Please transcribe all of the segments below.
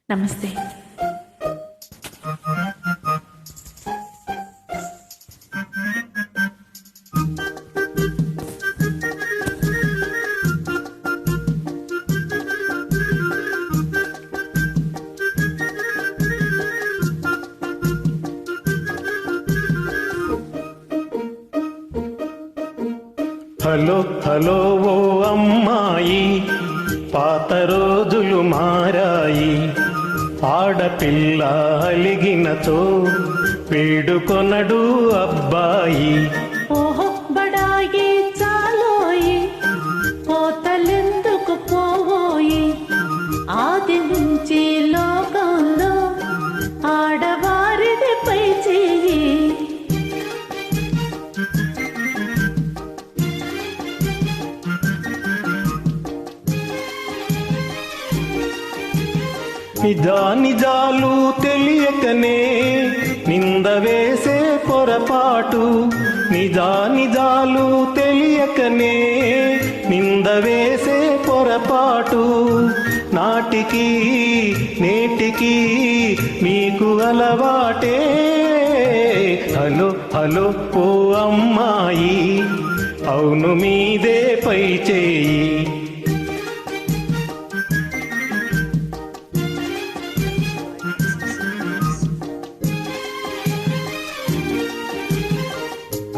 నమస్తే. Hello hello ఓ అమ్మాయి, పాత రోజులు మారాయి. ఆడపిల్ల అలిగినతో వేడుకొనడు అబ్బాయి. ఓహో బడాయి చాలోయి, పోతలెందుకు పోవోయి. ఆది నుంచి లోకంలో ఆడవారిది పై చేయి. నిజాలు తెలియకనే నింద వేసే పొరపాటు. నిజాలు తెలియకనే నింద వేసే పొరపాటు. నాటికి నేటికి మీకు అలవాటే. హలో హలో ఓ అమ్మాయి, అవును మీదే పై చేయి.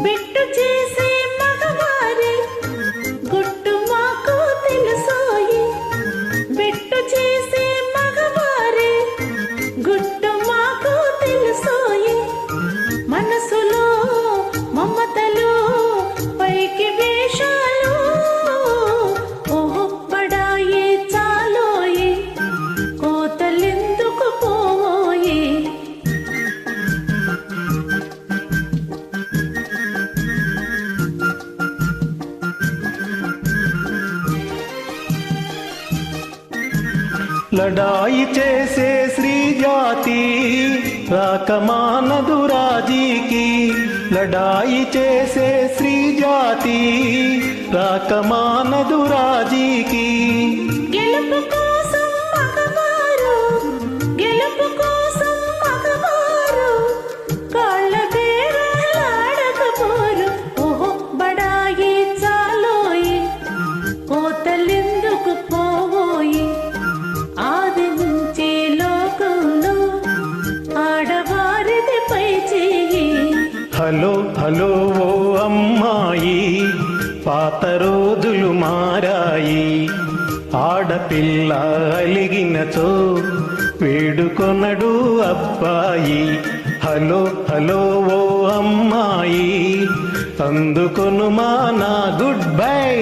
బిట్టు చేసే మగవారి గుట్టు మాకు తెలుసోయి. బిట్టు చేసే మగవారి గుట్టు మాకు తెలుసోయి. మనసులో మమతలు, పైకి వేషాలు. ఓహో బడాయి చాలోయి, కోతలెందుకు పోయి. లడాయి చేసే స్త్రీ జాతి రాకమానదు రాజీకి. లడాయి చేసే స్త్రీ జాతి రాకమానదు రాజీకి. గెలుపు కోసం మగవారు, గెలుపు కోసం మగవారు కాళ్ళ బేరాలాడకపోరు. ఓహో బడాయి చాలోయి, కోతలెందుకు పోవోయి. ఆది నుంచి లోకంలో ఆడవారిది పై చేయి. హలో హలో ఓ అమ్మాయి, పాత రోజులు మారాయి. ఆడపిల్ల అలిగినతో వేడుకొనడు అబ్బాయి. హలో హలో ఓ అమ్మాయి, అందుకొను మా నా గుడ్ బై.